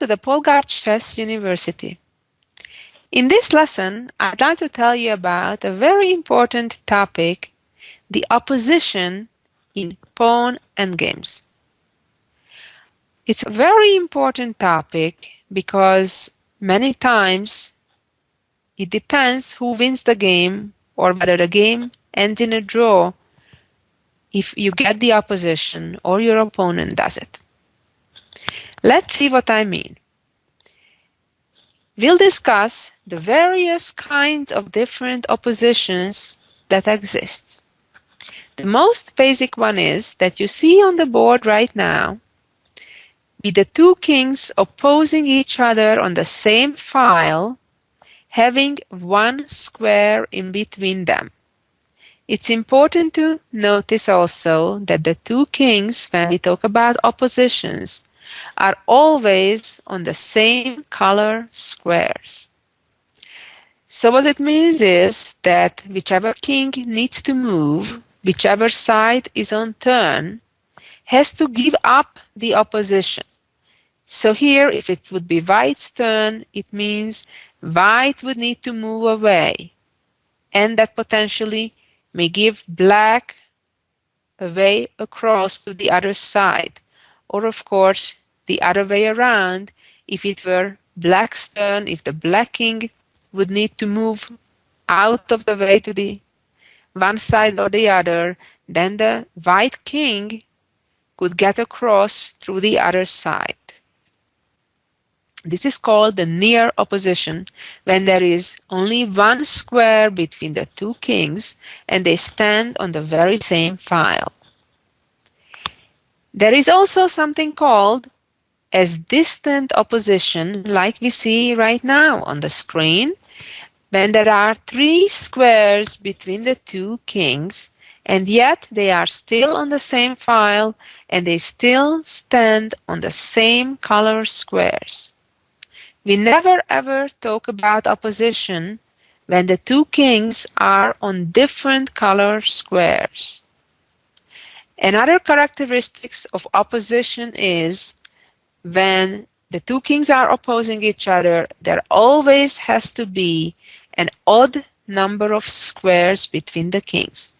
the Polgar Chess University. In this lesson, I'd like to tell you about a very important topic, the opposition in pawn endgames. It's a very important topic because many times it depends who wins the game or whether the game ends in a draw if you get the opposition or your opponent does it. Let's see what I mean. We'll discuss the various kinds of different oppositions that exist. The most basic one is that you see on the board right now with the two kings opposing each other on the same file, having one square in between them. It's important to notice also that the two kings, when we talk about oppositions, are always on the same color squares. So what it means is that whichever king needs to move, whichever side is on turn, has to give up the opposition. So here, if it would be white's turn, it means white would need to move away, and that potentially may give black a way across to the other side, or of course the other way around. If it were black's turn, if the black king would need to move out of the way to the one side or the other, then the white king could get across through the other side. This is called the near opposition, when there is only one square between the two kings and they stand on the very same file. There is also something called as distant opposition, like we see right now on the screen, when there are three squares between the two kings and yet they are still on the same file and they still stand on the same color squares. We never ever talk about opposition when the two kings are on different color squares. Another characteristic of opposition is when the two kings are opposing each other, there always has to be an odd number of squares between the kings.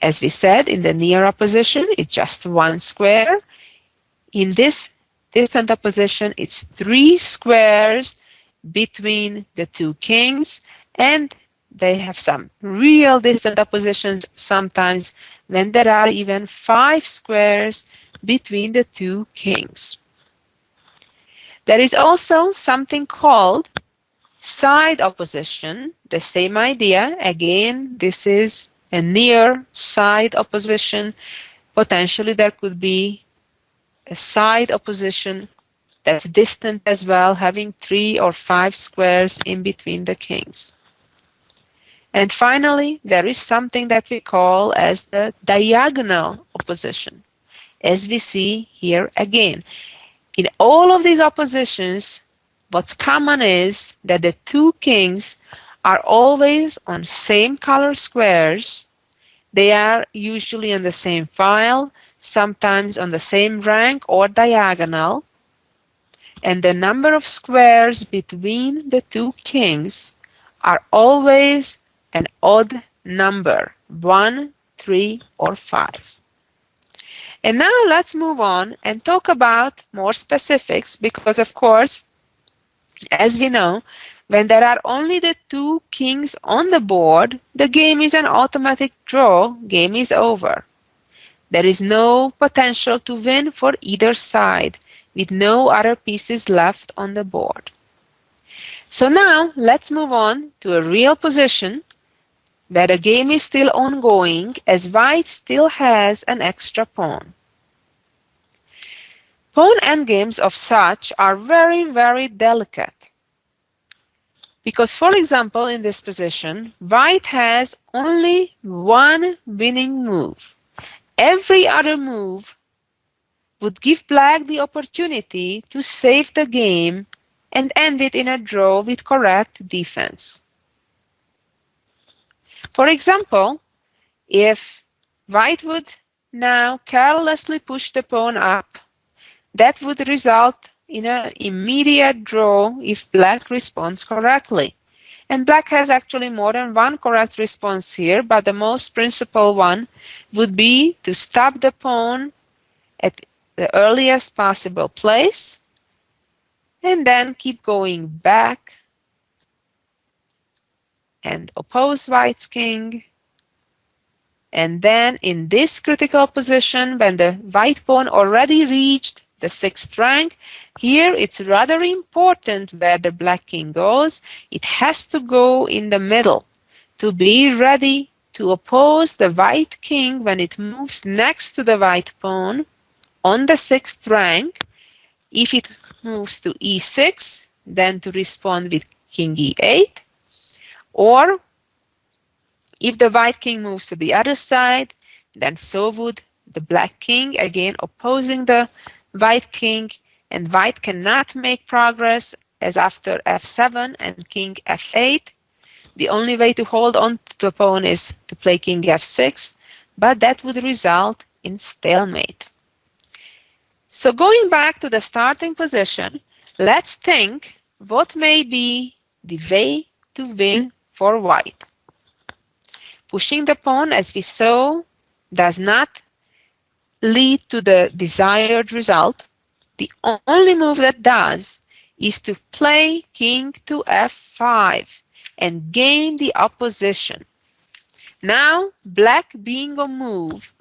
As we said, in the near opposition, it's just one square. In this distant opposition, it's three squares between the two kings, and they have some real distant oppositions sometimes when there are even 5 squares between the two kings. There is also something called side opposition, the same idea. Again, this is a near side opposition. Potentially there could be a side opposition that's distant as well, having 3 or 5 squares in between the kings. And finally, there is something that we call as the diagonal opposition, as we see here again. In all of these oppositions, what's common is that the two kings are always on same color squares. They are usually on the same file, sometimes on the same rank or diagonal. And the number of squares between the two kings are always an odd number, 1, 3, or 5. And now let's move on and talk about more specifics, because of course, as we know, when there are only the two kings on the board, the game is an automatic draw, game is over. There is no potential to win for either side, with no other pieces left on the board. So now let's move on to a real position where the game is still ongoing, as white still has an extra pawn. Pawn endgames of such are very, very delicate. Because, for example, in this position, white has only one winning move. Every other move would give black the opportunity to save the game and end it in a draw with correct defense. For example, if white would now carelessly push the pawn up, that would result in an immediate draw if black responds correctly. And black has actually more than one correct response here, but the most principal one would be to stop the pawn at the earliest possible place and then keep going back and oppose white's king. And then in this critical position, when the white pawn already reached the 6th rank, here it's rather important where the black king goes. It has to go in the middle to be ready to oppose the white king when it moves next to the white pawn on the 6th rank. If it moves to e6, then to respond with king e8, or if the white king moves to the other side, then so would the black king, again opposing the white king, and white cannot make progress as after f7 and king f8. The only way to hold on to the pawn is to play king f6, but that would result in stalemate. So going back to the starting position, let's think what may be the way to win for white. Pushing the pawn, as we saw, does not lead to the desired result. The only move that does is to play king to f5 and gain the opposition. Now, black being on move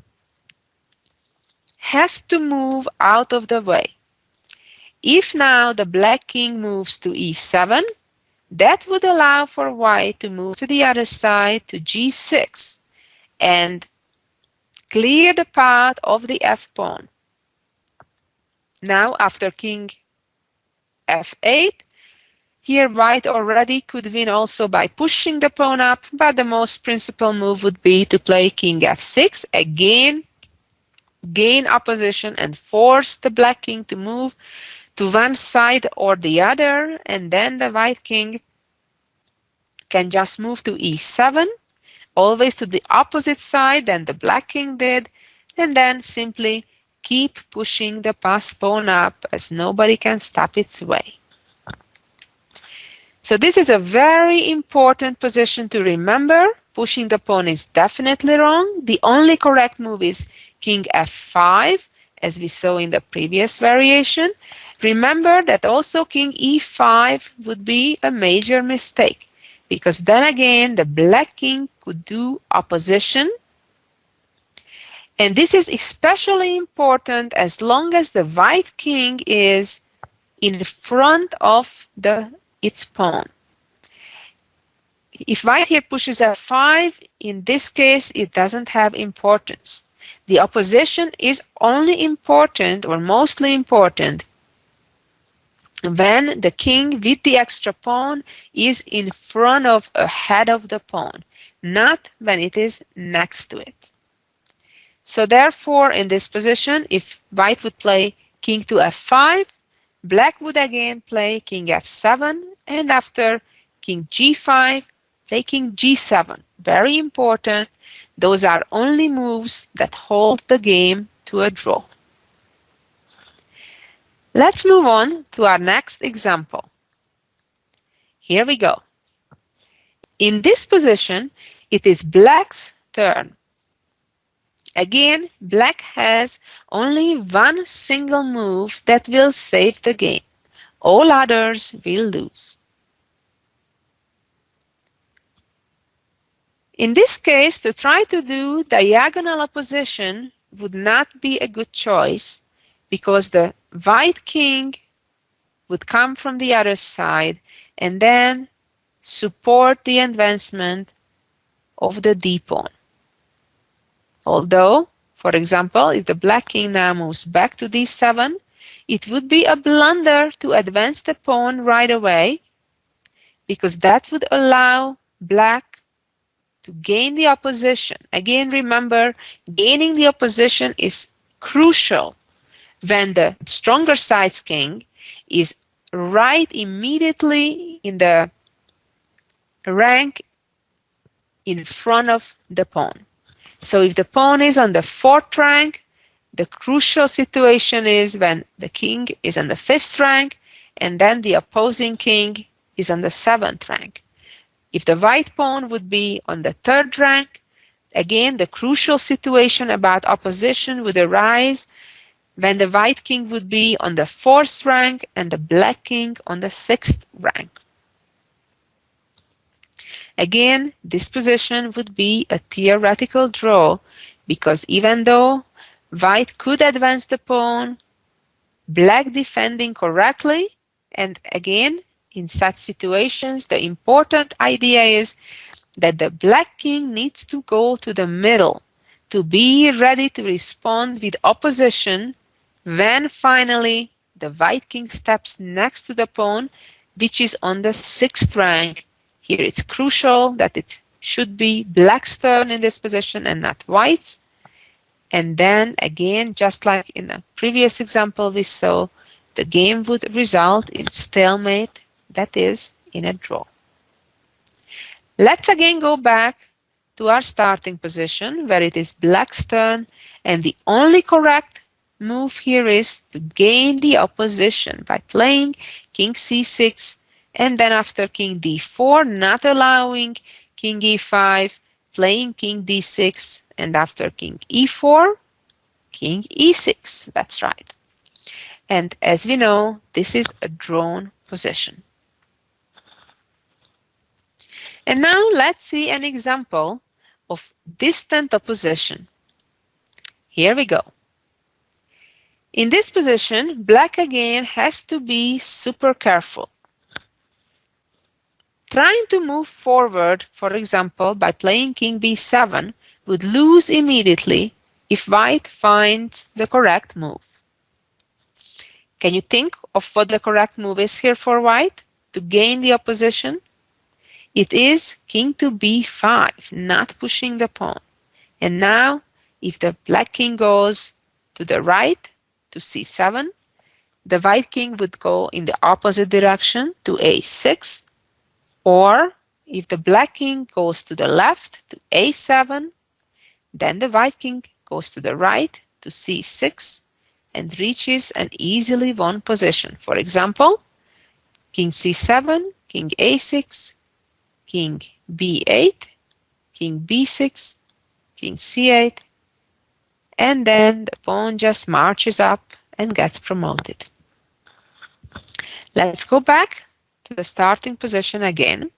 has to move out of the way. If now the black king moves to e7, that would allow for white to move to the other side to g6 and clear the path of the f-pawn. Now after king f8, here white already could win also by pushing the pawn up, but the most principal move would be to play king f6, again gain opposition and force the black king to move to one side or the other, and then the white king can just move to e7, always to the opposite side than the black king did, and then simply keep pushing the passed pawn up as nobody can stop its way. So this is a very important position to remember. Pushing the pawn is definitely wrong. The only correct move is king f5, as we saw in the previous variation. Remember that also king e5 would be a major mistake, because then again the black king could do opposition. And this is especially important as long as the white king is in front of its pawn. If white here pushes f5, in this case it doesn't have importance. The opposition is only important or mostly important when the king with the extra pawn is in front of ahead of the pawn, not when it is next to it. So therefore, in this position, if white would play king to f5, black would again play king f7, and after king g5, play king g7. Very important. Those are only moves that hold the game to a draw. Let's move on to our next example. Here we go. In this position, it is black's turn. Again, black has only one single move that will save the game. All others will lose. In this case, to try to do diagonal opposition would not be a good choice, because the white king would come from the other side and then support the advancement of the d-pawn. Although, for example, if the black king now moves back to d7, it would be a blunder to advance the pawn right away, because that would allow black to gain the opposition. Again, remember, gaining the opposition is crucial when the stronger side's king is right immediately in the rank in front of the pawn. So if the pawn is on the 4th rank, The crucial situation is when the king is on the 5th rank and then the opposing king is on the 7th rank. If the white pawn would be on the 3rd rank, again the crucial situation about opposition would arise when the white king would be on the 4th rank and the black king on the 6th rank. Again, this position would be a theoretical draw because even though white could advance the pawn, black defending correctly, and again, in such situations, the important idea is that the black king needs to go to the middle to be ready to respond with opposition when finally the white king steps next to the pawn, which is on the 6th rank. Here it's crucial that it should be black's turn in this position and not white's. And then again, just like in the previous example we saw, the game would result in stalemate, that is, in a draw. Let's again go back to our starting position where it is black's turn, and the only correct move here is to gain the opposition by playing king c6, and then after king d4, not allowing king e5, playing king d6, and after king e4, king e6. That's right. And as we know, this is a drawn position. And now let's see an example of distant opposition. Here we go. In this position, black again has to be super careful. Trying to move forward, for example, by playing king b7 would lose immediately if white finds the correct move. Can you think of what the correct move is here for white to gain the opposition? It is king to b5, not pushing the pawn. And now, if the black king goes to the right, to c7, the white king would go in the opposite direction to a6, or if the black king goes to the left to a7, then the white king goes to the right to c6 and reaches an easily won position. For example, king c7, king a6, king b8, king b6, king c8, and then the pawn just marches up and gets promoted. Let's go back to the starting position again.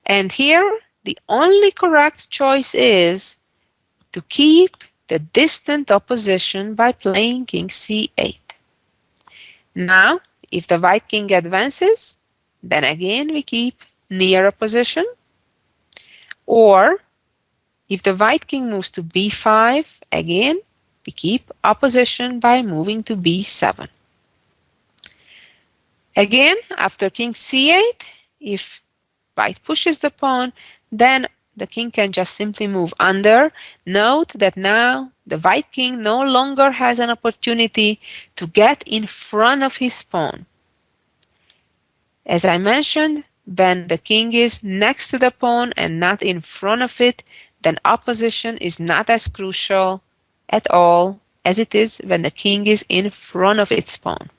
And here, the only correct choice is to keep the distant opposition by playing king c8. Now, if the white king advances, then again we keep near opposition. Or, if the white king moves to b5, again, we keep opposition by moving to b7. Again, after king c8, if white pushes the pawn, then the king can just simply move under. Note that now the white king no longer has an opportunity to get in front of his pawn. As I mentioned, when the king is next to the pawn and not in front of it, then opposition is not as crucial at all as it is when the king is in front of its pawn.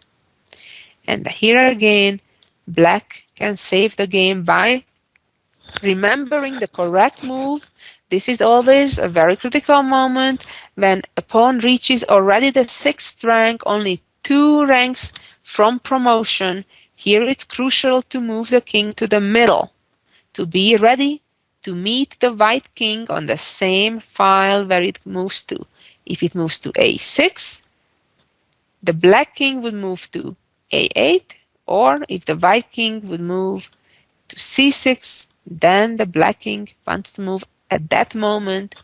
And here again, black can save the game by remembering the correct move. This is always a very critical moment when a pawn reaches already the 6th rank, only 2 ranks from promotion. Here it's crucial to move the king to the middle, to be ready to meet the white king on the same file where it moves to. If it moves to a6, the black king would move to a8, or if the white king would move to c6, then the black king wants to move at that moment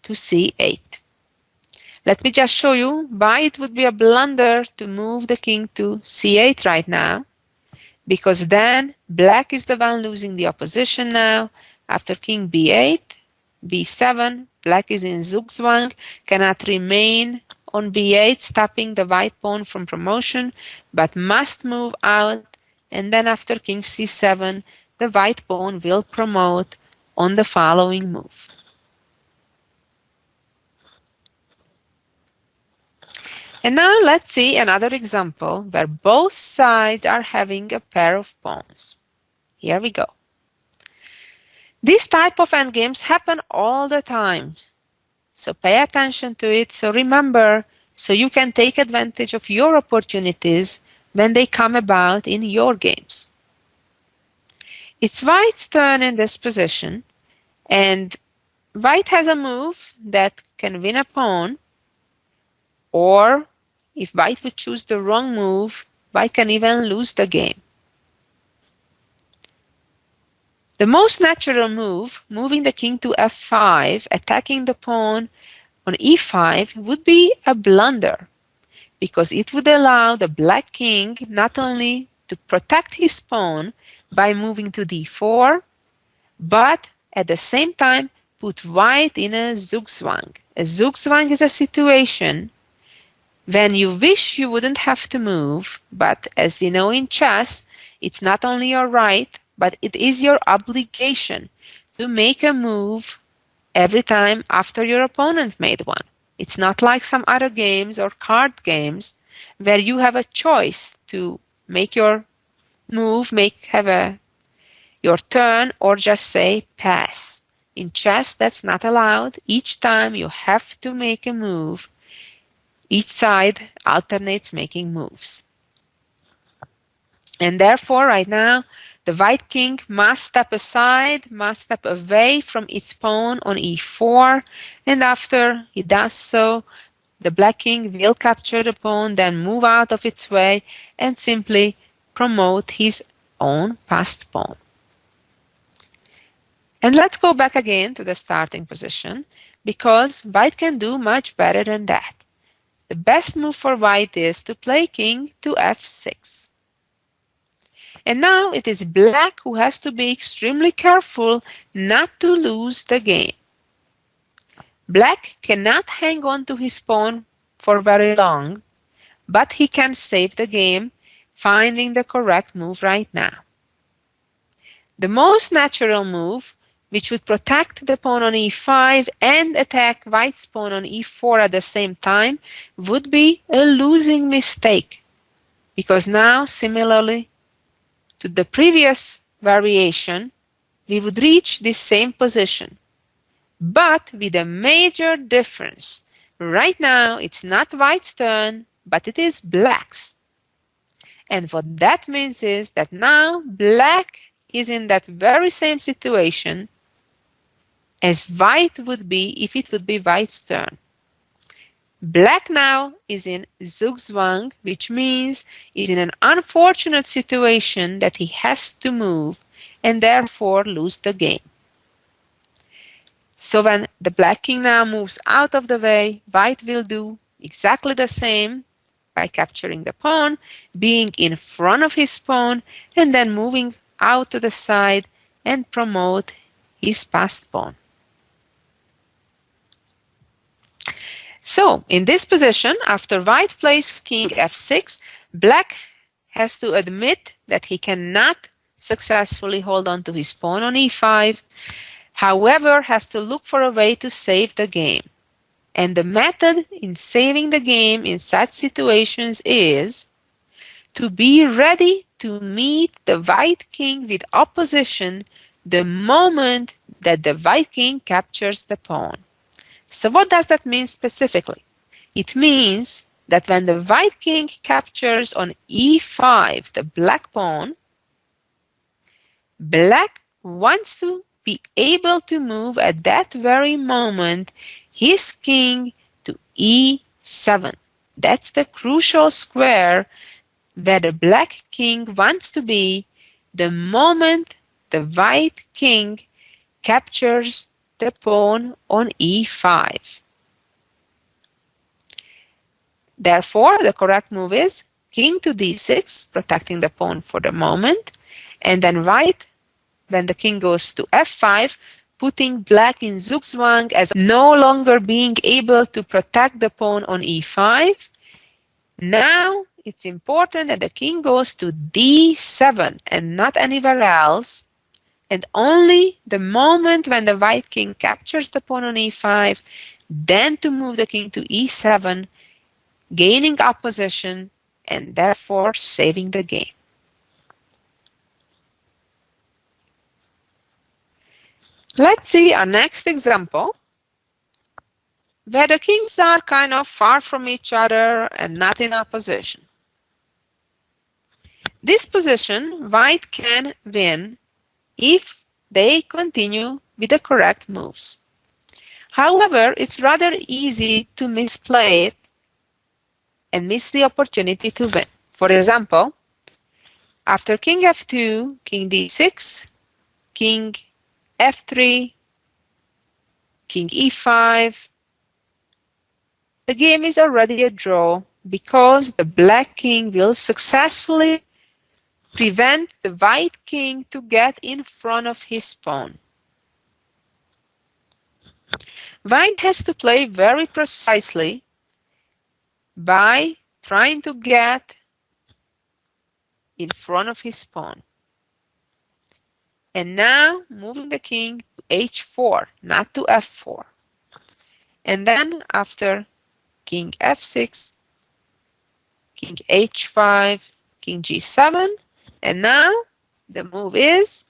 to c8. Let me just show you why it would be a blunder to move the king to c8 right now, because then black is the one losing the opposition now. After king b8, b7, black is in zugzwang, cannot remain on b8, stopping the white pawn from promotion, but must move out, and then after king c7, the white pawn will promote on the following move. And now let's see another example where both sides are having a pair of pawns. Here we go. This type of endgames happen all the time. So pay attention to it. So remember, so you can take advantage of your opportunities when they come about in your games. It's white's turn in this position, and white has a move that can win a pawn, or if white would choose the wrong move, white can even lose the game. The most natural move, moving the king to f5, attacking the pawn on e5, would be a blunder, because it would allow the black king not only to protect his pawn by moving to d4, but at the same time put white in a zugzwang. A zugzwang is a situation when you wish you wouldn't have to move, but as we know in chess, it's not only your right, but it is your obligation to make a move every time after your opponent made one. It's not like some other games or card games where you have a choice to make your move, have your turn, or just say pass. In chess, that's not allowed. Each time you have to make a move. Each side alternates making moves. And therefore, right now, the white king must step aside, must step away from its pawn on e4, and after he does so, the black king will capture the pawn, then move out of its way, and simply promote his own passed pawn. And let's go back again to the starting position, because white can do much better than that. The best move for white is to play king to f6. And now it is black who has to be extremely careful not to lose the game. Black cannot hang on to his pawn for very long, but he can save the game, finding the correct move right now. The most natural move, which would protect the pawn on e5 and attack white's pawn on e4 at the same time, would be a losing mistake, because now, similarly to the previous variation, we would reach this same position, but with a major difference. Right now, it's not white's turn, but it is black's. And what that means is that now black is in that very same situation as white would be if it would be white's turn. Black now is in zugzwang, which means is in an unfortunate situation that he has to move and therefore lose the game. So when the black king now moves out of the way, white will do exactly the same by capturing the pawn, being in front of his pawn, and then moving out to the side and promote his passed pawn. So in this position, after white plays king f6, black has to admit that he cannot successfully hold on to his pawn on e5, however has to look for a way to save the game. And the method in saving the game in such situations is to be ready to meet the white king with opposition the moment that the white king captures the pawn. So what does that mean specifically? It means that when the white king captures on e5 the black pawn, black wants to be able to move at that very moment his king to e7. That's the crucial square where the black king wants to be the moment the white king captures the pawn on e5. Therefore, the correct move is king to d6, protecting the pawn for the moment, and then white, when the king goes to f5, putting black in zugzwang as no longer being able to protect the pawn on e5. Now it's important that the king goes to d7 and not anywhere else, and only the moment when the white king captures the pawn on e5, then to move the king to e7, gaining opposition and therefore saving the game. Let's see our next example, where the kings are kind of far from each other and not in opposition. This position, white can win if they continue with the correct moves. However, it's rather easy to misplay it and miss the opportunity to win. For example, after king f2, king d6, king f3, king e5, the game is already a draw because the black king will successfully prevent the white king to get in front of his pawn. White has to play very precisely by trying to get in front of his pawn. And now moving the king to h4, not to f4. And then after king f6, king h5, king g7, and now the move is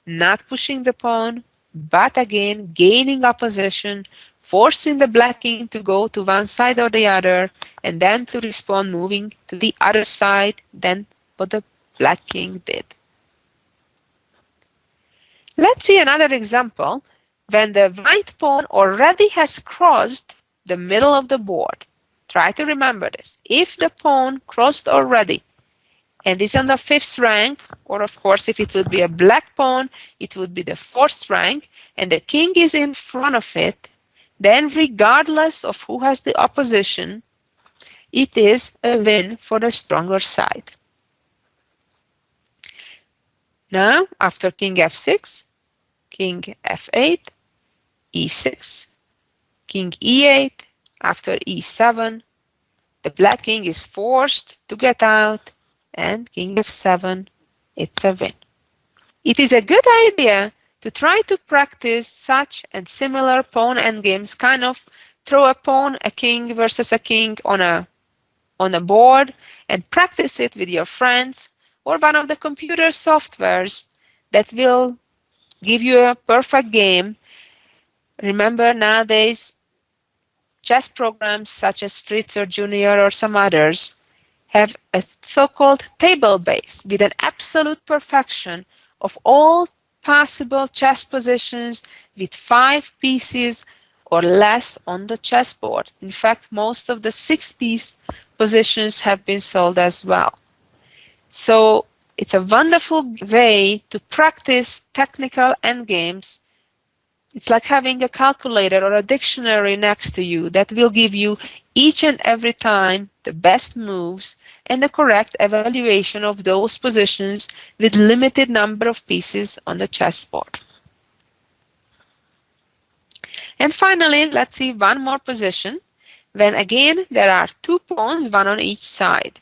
not pushing the pawn, but again gaining opposition, forcing the black king to go to one side or the other, and then to respond moving to the other side than what the black king did. Let's see another example when the white pawn already has crossed the middle of the board. Try to remember this. If the pawn crossed already and is on the 5th rank, or of course if it would be a black pawn, it would be the 4th rank, and the king is in front of it, then regardless of who has the opposition, it is a win for the stronger side. Now, after king f6, king f8, e6, king e8, after e7, the black king is forced to get out, and king f7, it's a win. It is a good idea to try to practice such and similar pawn endgames, kind of throw a pawn, a king versus a king on a board, and practice it with your friends or one of the computer softwares that will give you a perfect game. Remember, nowadays chess programs such as Fritz or Junior or some others have a so-called table base with an absolute perfection of all possible chess positions with 5 pieces or less on the chessboard. In fact, most of the 6-piece positions have been sold as well. So it's a wonderful way to practice technical endgames. It's like having a calculator or a dictionary next to you that will give you each and every time the best moves and the correct evaluation of those positions with limited number of pieces on the chessboard. And finally, let's see one more position when again there are 2 pawns, one on each side.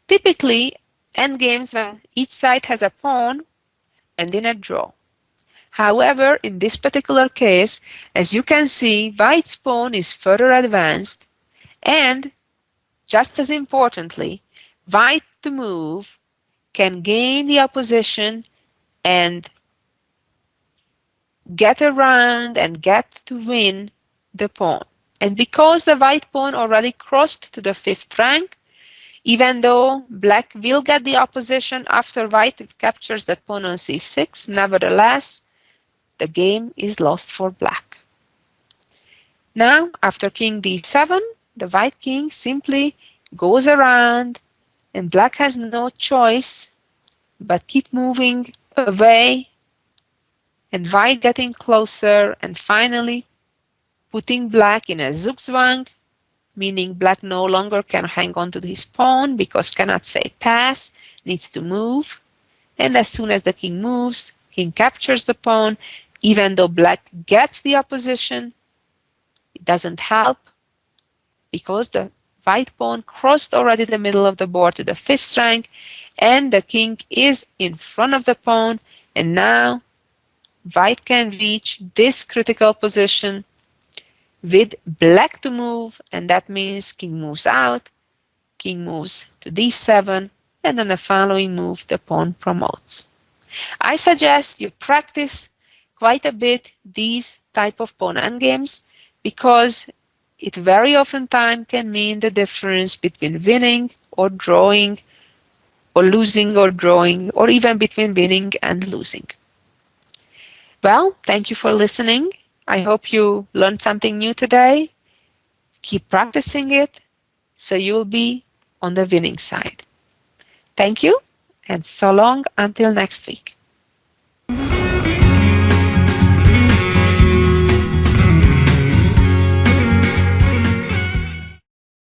Typically, endgames when each side has a pawn end in a draw. However, in this particular case, as you can see, white's pawn is further advanced, and just as importantly, white to move can gain the opposition and get around and get to win the pawn. And because the white pawn already crossed to the 5th rank, even though black will get the opposition after white captures that pawn on c6, nevertheless, the game is lost for black. Now, after king d7, the white king simply goes around and black has no choice but keep moving away and white getting closer and finally putting black in a zugzwang, meaning black no longer can hang on to his pawn because cannot say pass, needs to move. And as soon as the king moves, king captures the pawn. Even though black gets the opposition, it doesn't help because the white pawn crossed already the middle of the board to the 5th rank and the king is in front of the pawn, and now white can reach this critical position with black to move, and that means king moves out king moves to d7, and on the following move, the pawn promotes. I suggest you practice quite a bit these type of pawn endgames because it very often time can mean the difference between winning or drawing, or losing or drawing, or even between winning and losing. Well, thank you for listening. I hope you learned something new today. Keep practicing it so you'll be on the winning side. Thank you, and so long until next week.